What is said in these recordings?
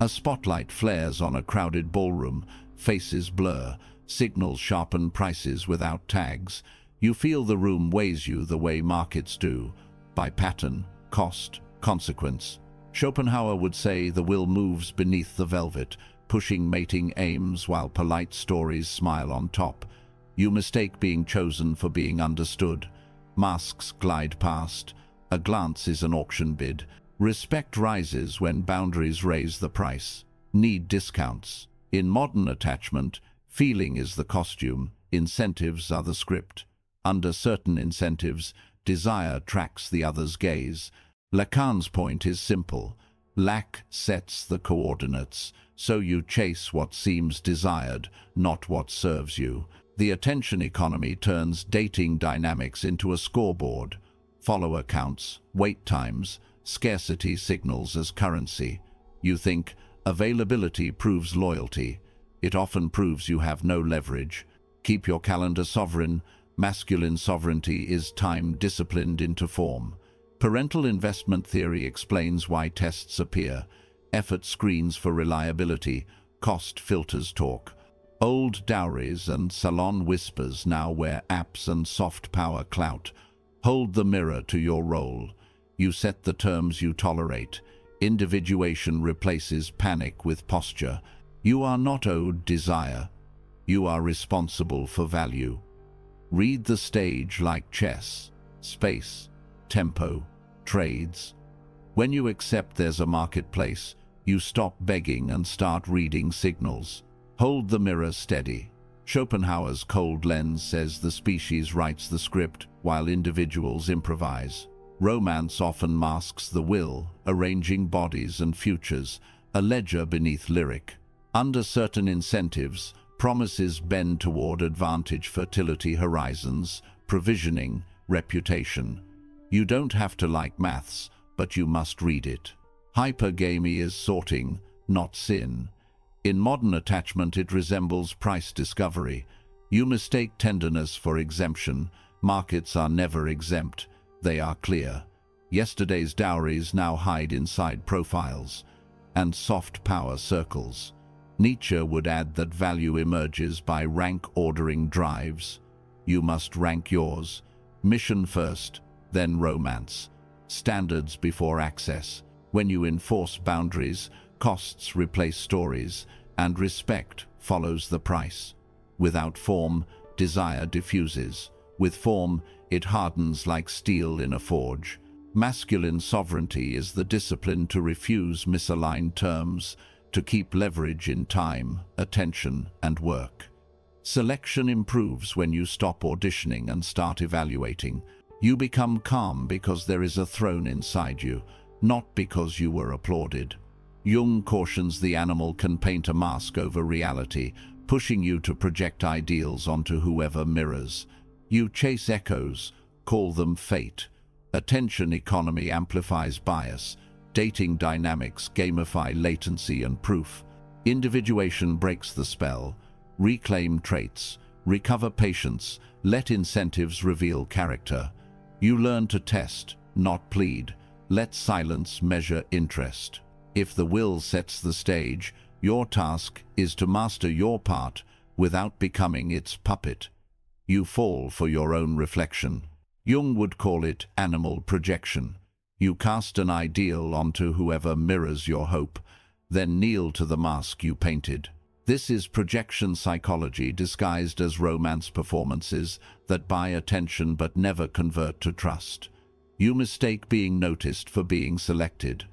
A spotlight flares on a crowded ballroom, faces blur, signals sharpen prices without tags. You feel the room weighs you the way markets do, by pattern, cost, consequence. Schopenhauer would say the will moves beneath the velvet, pushing mating aims while polite stories smile on top. You mistake being chosen for being understood. Masks glide past. A glance is an auction bid. Respect rises when boundaries raise the price. Need discounts. In modern attachment, feeling is the costume, incentives are the script. Under certain incentives, desire tracks the other's gaze. Lacan's point is simple. Lack sets the coordinates, so you chase what seems desired, not what serves you. The attention economy turns dating dynamics into a scoreboard. Follower counts, wait times, scarcity signals as currency. You think availability proves loyalty. It often proves you have no leverage. Keep your calendar sovereign. Masculine sovereignty is time disciplined into form. Parental investment theory explains why tests appear. Effort screens for reliability. Cost filters talk. Old dowries and salon whispers now wear apps and soft power clout. Hold the mirror to your role. You set the terms you tolerate. Individuation replaces panic with posture. You are not owed desire. You are responsible for value. Read the stage like chess. Space, tempo, trades. When you accept there's a marketplace, you stop begging and start reading signals. Hold the mirror steady. Schopenhauer's cold lens says the species writes the script while individuals improvise. Romance often masks the will, arranging bodies and futures, a ledger beneath lyric. Under certain incentives, promises bend toward advantage, fertility horizons, provisioning, reputation. You don't have to like maths, but you must read it. Hypergamy is sorting, not sin. In modern attachment, it resembles price discovery. You mistake tenderness for exemption. Markets are never exempt. They are clear. Yesterday's dowries now hide inside profiles and soft power circles. Nietzsche would add that value emerges by rank ordering drives. You must rank yours. Mission first, then romance. Standards before access. When you enforce boundaries, costs replace stories, and respect follows the price. Without form, desire diffuses. With form, it hardens like steel in a forge. Masculine sovereignty is the discipline to refuse misaligned terms, to keep leverage in time, attention, and work. Selection improves when you stop auditioning and start evaluating. You become calm because there is a throne inside you, not because you were applauded. Jung cautions the animal can paint a mask over reality, pushing you to project ideals onto whoever mirrors. You chase echoes, call them fate. Attention economy amplifies bias. Dating dynamics gamify latency and proof. Individuation breaks the spell. Reclaim traits. Recover patience. Let incentives reveal character. You learn to test, not plead. Let silence measure interest. If the will sets the stage, your task is to master your part without becoming its puppet. You fall for your own reflection. Jung would call it animal projection. You cast an ideal onto whoever mirrors your hope, then kneel to the mask you painted. This is projection psychology disguised as romance performances that buy attention but never convert to trust. You mistake being noticed for being selected.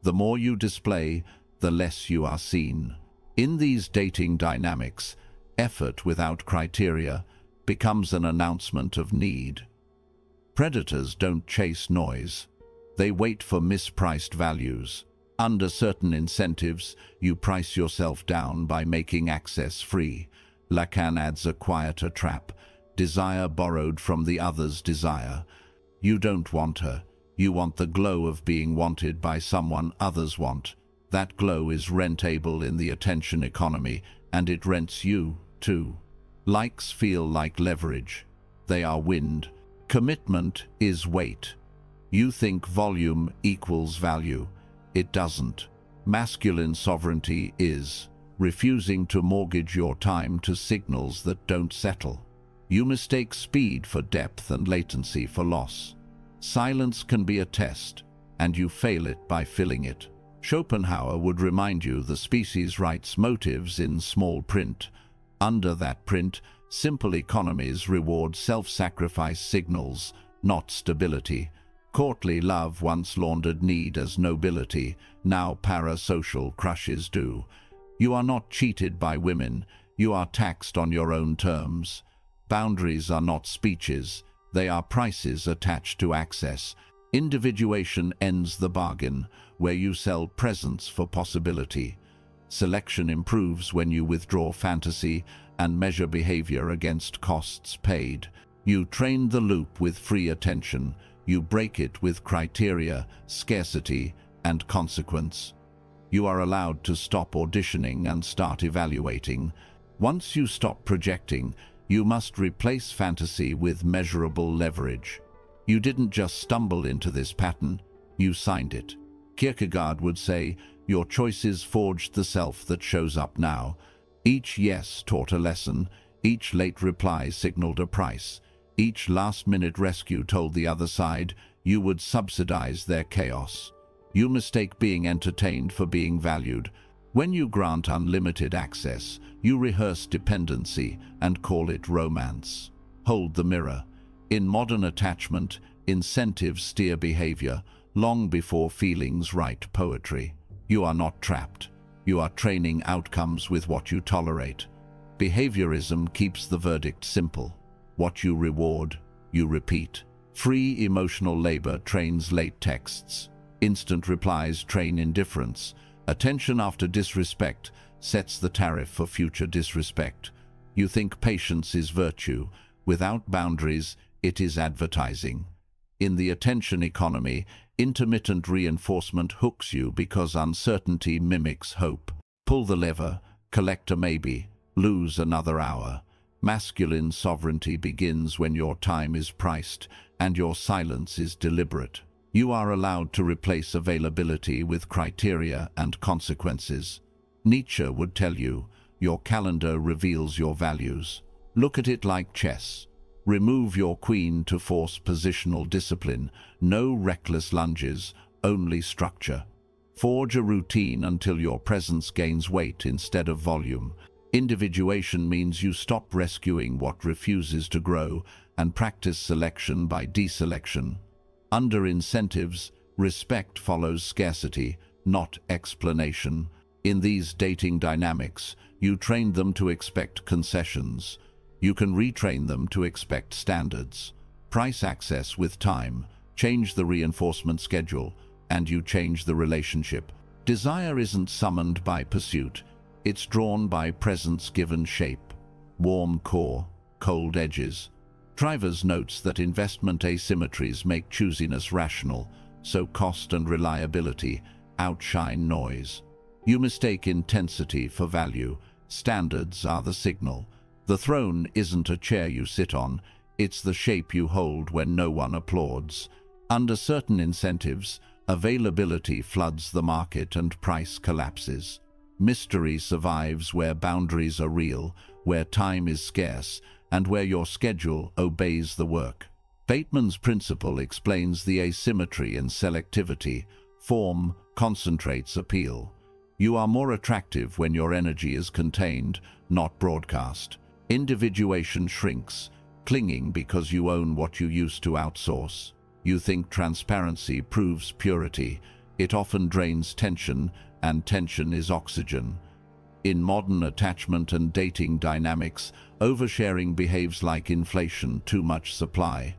The more you display, the less you are seen. In these dating dynamics, effort without criteria becomes an announcement of need. Predators don't chase noise. They wait for mispriced values. Under certain incentives, you price yourself down by making access free. Lacan adds a quieter trap. Desire borrowed from the other's desire. You don't want her. You want the glow of being wanted by someone others want. That glow is rentable in the attention economy, and it rents you, too. Likes feel like leverage. They are wind. Commitment is weight. You think volume equals value. It doesn't. Masculine sovereignty is refusing to mortgage your time to signals that don't settle. You mistake speed for depth and latency for loss. Silence can be a test, and you fail it by filling it. Schopenhauer would remind you the species writes motives in small print. Under that print, simple economies reward self-sacrifice signals, not stability. Courtly love once laundered need as nobility, now parasocial crushes do. You are not cheated by women, you are taxed on your own terms. Boundaries are not speeches, they are prices attached to access. Individuation ends the bargain, where you sell presence for possibility. Selection improves when you withdraw fantasy and measure behavior against costs paid. You train the loop with free attention, you break it with criteria, scarcity, and consequence. You are allowed to stop auditioning and start evaluating. Once you stop projecting, you must replace fantasy with measurable leverage. You didn't just stumble into this pattern, you signed it. Kierkegaard would say, your choices forged the self that shows up now. Each yes taught a lesson, each late reply signaled a price. Each last-minute rescue told the other side you would subsidize their chaos. You mistake being entertained for being valued. When you grant unlimited access, you rehearse dependency and call it romance. Hold the mirror. In modern attachment, incentives steer behavior long before feelings write poetry. You are not trapped. You are training outcomes with what you tolerate. Behaviorism keeps the verdict simple. What you reward, you repeat. Free emotional labor trains late texts. Instant replies train indifference. Attention after disrespect sets the tariff for future disrespect. You think patience is virtue. Without boundaries, it is advertising. In the attention economy, intermittent reinforcement hooks you because uncertainty mimics hope. Pull the lever, collect a maybe, lose another hour. Masculine sovereignty begins when your time is priced and your silence is deliberate. You are allowed to replace availability with criteria and consequences. Nietzsche would tell you, your calendar reveals your values. Look at it like chess. Remove your queen to force positional discipline. No reckless lunges, only structure. Forge a routine until your presence gains weight instead of volume. Individuation means you stop rescuing what refuses to grow and practice selection by deselection. Under incentives, respect follows scarcity, not explanation. In these dating dynamics, you train them to expect concessions. You can retrain them to expect standards. Price access with time, change the reinforcement schedule, and you change the relationship. Desire isn't summoned by pursuit. It's drawn by presence given shape. Warm core, cold edges. Trivers notes that investment asymmetries make choosiness rational, so cost and reliability outshine noise. You mistake intensity for value. Standards are the signal. The throne isn't a chair you sit on, it's the shape you hold when no one applauds. Under certain incentives, availability floods the market and price collapses. Mystery survives where boundaries are real, where time is scarce, and where your schedule obeys the work. Bateman's principle explains the asymmetry in selectivity. Form concentrates appeal. You are more attractive when your energy is contained, not broadcast. Individuation shrinks, clinging because you own what you used to outsource. You think transparency proves purity. It often drains tension, and tension is oxygen. In modern attachment and dating dynamics, oversharing behaves like inflation, too much supply,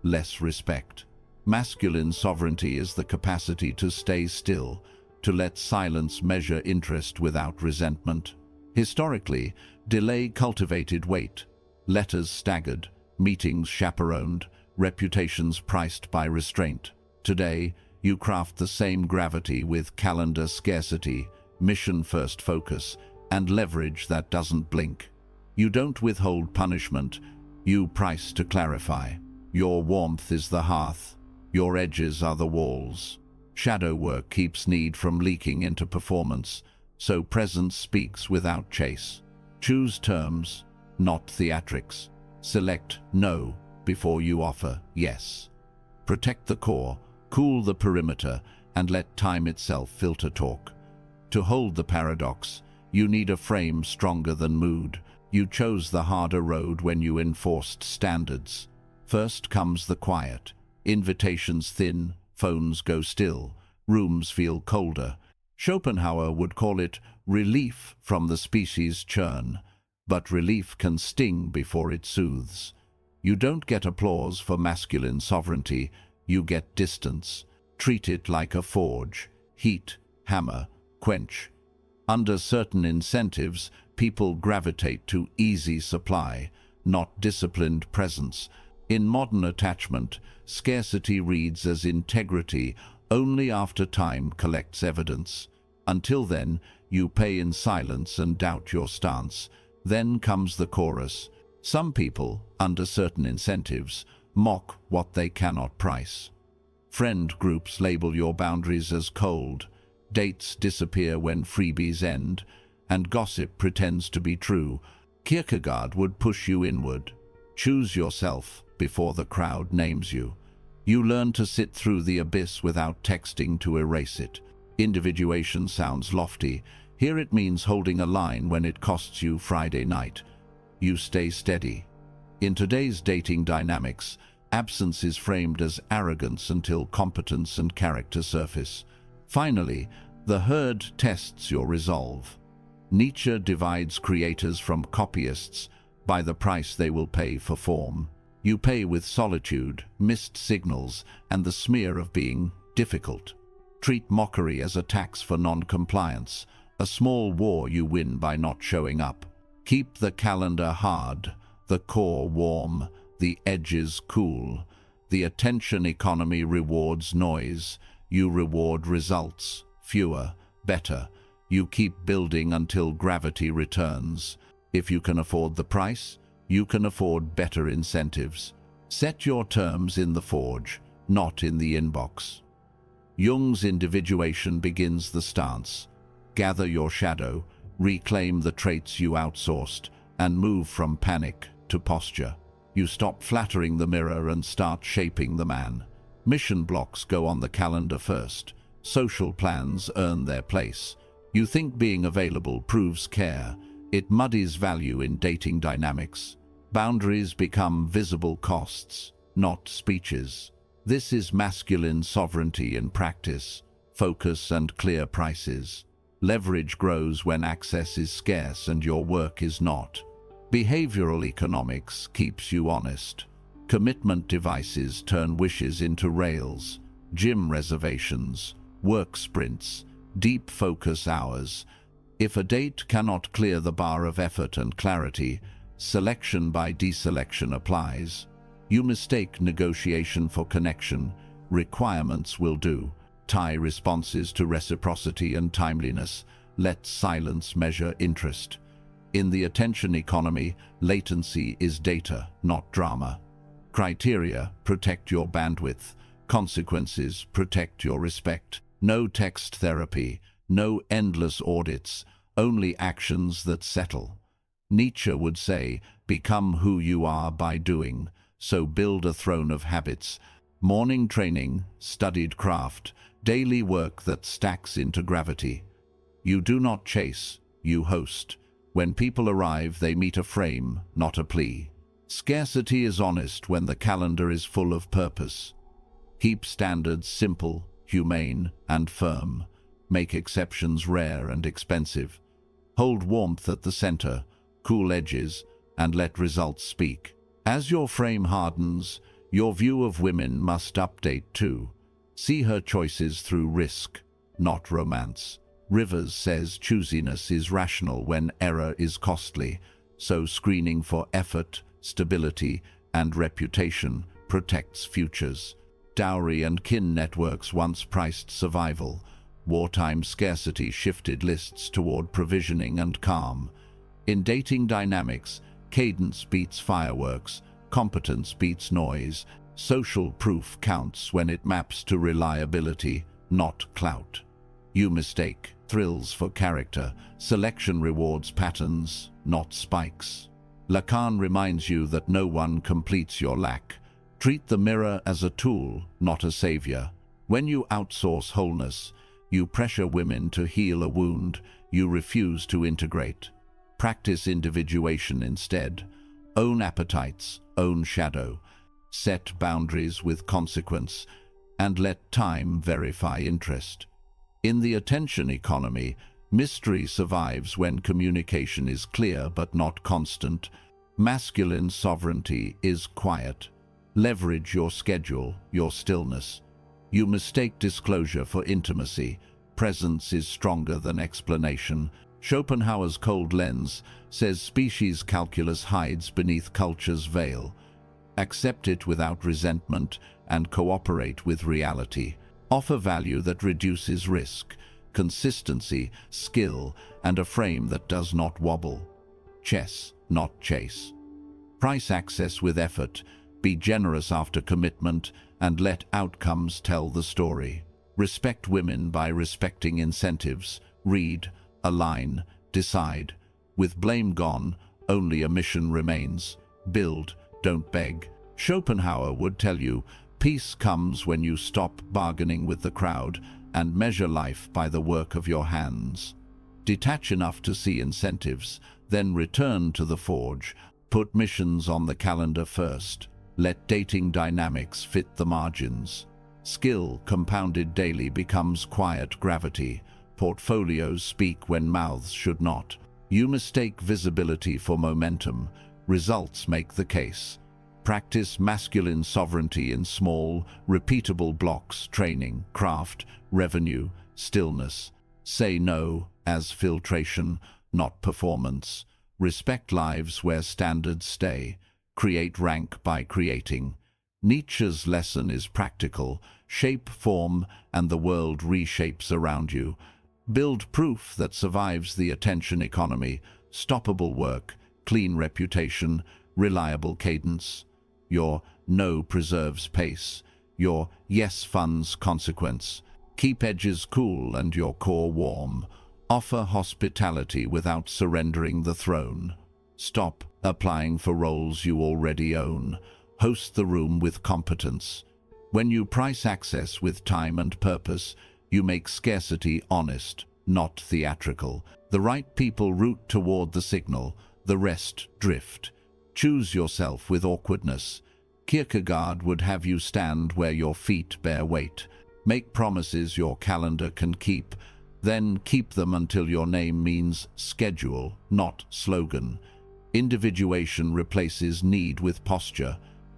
less respect. Masculine sovereignty is the capacity to stay still, to let silence measure interest without resentment. Historically, delay cultivated weight. Letters staggered, meetings chaperoned, reputations priced by restraint. Today, you craft the same gravity with calendar scarcity, mission-first focus, and leverage that doesn't blink. You don't withhold punishment, you price to clarify. Your warmth is the hearth, your edges are the walls. Shadow work keeps need from leaking into performance, so presence speaks without chase. Choose terms, not theatrics. Select no before you offer yes. Protect the core, cool the perimeter, and let time itself filter talk. To hold the paradox, you need a frame stronger than mood. You chose the harder road when you enforced standards. First comes the quiet. Invitations thin, phones go still, rooms feel colder. Schopenhauer would call it relief from the species churn, but relief can sting before it soothes. You don't get applause for masculine sovereignty, you get distance. Treat it like a forge. Heat, hammer, quench. Under certain incentives, people gravitate to easy supply, not disciplined presence. In modern attachment, scarcity reads as integrity only after time collects evidence. Until then, you pay in silence and doubt your stance. Then comes the chorus. Some people, under certain incentives, mock what they cannot price. Friend groups label your boundaries as cold. Dates disappear when freebies end, and gossip pretends to be true. Kierkegaard would push you inward. Choose yourself before the crowd names you. You learn to sit through the abyss without texting to erase it. Individuation sounds lofty. Here it means holding a line when it costs you Friday night. You stay steady. In today's dating dynamics, absence is framed as arrogance until competence and character surface. Finally, the herd tests your resolve. Nietzsche divides creators from copyists by the price they will pay for form. You pay with solitude, missed signals, and the smear of being difficult. Treat mockery as a tax for non-compliance, a small war you win by not showing up. Keep the calendar hard, the core warm, the edges cool. The attention economy rewards noise. You reward results, fewer, better. You keep building until gravity returns. If you can afford the price, you can afford better incentives. Set your terms in the forge, not in the inbox. Jung's individuation begins the stance. Gather your shadow, reclaim the traits you outsourced, and move from panic to posture. You stop flattering the mirror and start shaping the man. Mission blocks go on the calendar first. Social plans earn their place. You think being available proves care. It muddies value in dating dynamics. Boundaries become visible costs, not speeches. This is masculine sovereignty in practice. Focus and clear prices. Leverage grows when access is scarce and your work is not. Behavioral economics keeps you honest. Commitment devices turn wishes into rails. Gym reservations, work sprints, deep focus hours. If a date cannot clear the bar of effort and clarity, selection by deselection applies. You mistake negotiation for connection. Requirements will do. Tie responses to reciprocity and timeliness. Let silence measure interest. In the attention economy, latency is data, not drama. Criteria protect your bandwidth. Consequences protect your respect. No text therapy, no endless audits, only actions that settle. Nietzsche would say, become who you are by doing, so build a throne of habits. Morning training, studied craft, daily work that stacks into gravity. You do not chase, you host. When people arrive, they meet a frame, not a plea. Scarcity is honest when the calendar is full of purpose. Keep standards simple, humane, and firm. Make exceptions rare and expensive. Hold warmth at the center, cool edges, and let results speak. As your frame hardens, your view of women must update too. See her choices through risk, not romance. Rivers says choosiness is rational when error is costly, so screening for effort, stability, and reputation protects futures. Dowry and kin networks once priced survival. Wartime scarcity shifted lists toward provisioning and calm. In dating dynamics, cadence beats fireworks, competence beats noise. Social proof counts when it maps to reliability, not clout. You mistake thrills for character. Selection rewards patterns, not spikes. Lacan reminds you that no one completes your lack. Treat the mirror as a tool, not a savior. When you outsource wholeness, you pressure women to heal a wound you refuse to integrate. Practice individuation instead. Own appetites, own shadow. Set boundaries with consequence, and let time verify interest. In the attention economy, mystery survives when communication is clear but not constant. Masculine sovereignty is quiet. Leverage your schedule, your stillness. You mistake disclosure for intimacy. Presence is stronger than explanation. Schopenhauer's cold lens says species calculus hides beneath culture's veil. Accept it without resentment and cooperate with reality. Offer value that reduces risk, consistency, skill, and a frame that does not wobble. Chess, not chase. Price access with effort. Be generous after commitment, and let outcomes tell the story. Respect women by respecting incentives. Read, align, decide. With blame gone, only a mission remains. Build, don't beg. Schopenhauer would tell you, peace comes when you stop bargaining with the crowd and measure life by the work of your hands. Detach enough to see incentives, then return to the forge. Put missions on the calendar first. Let dating dynamics fit the margins. Skill compounded daily becomes quiet gravity. Portfolios speak when mouths should not. You mistake visibility for momentum. Results make the case. Practice masculine sovereignty in small, repeatable blocks. Training, craft, revenue, stillness. Say no as filtration, not performance. Respect lives where standards stay. Create rank by creating. Nietzsche's lesson is practical. Shape form, and the world reshapes around you. Build proof that survives the attention economy. Stoppable work, clean reputation, reliable cadence. Your no preserves pace. Your yes funds consequence. Keep edges cool and your core warm. Offer hospitality without surrendering the throne. Stop applying for roles you already own. Host the room with competence. When you price access with time and purpose, you make scarcity honest, not theatrical. The right people route toward the signal, the rest drift. Choose yourself with awkwardness. Kierkegaard would have you stand where your feet bear weight. Make promises your calendar can keep, then keep them until your name means schedule, not slogan. Individuation replaces need with posture.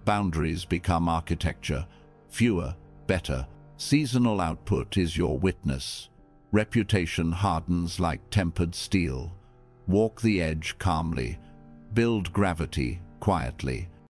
Boundaries become architecture. Fewer, better. Seasonal output is your witness. Reputation hardens like tempered steel. Walk the edge calmly. Build gravity quietly.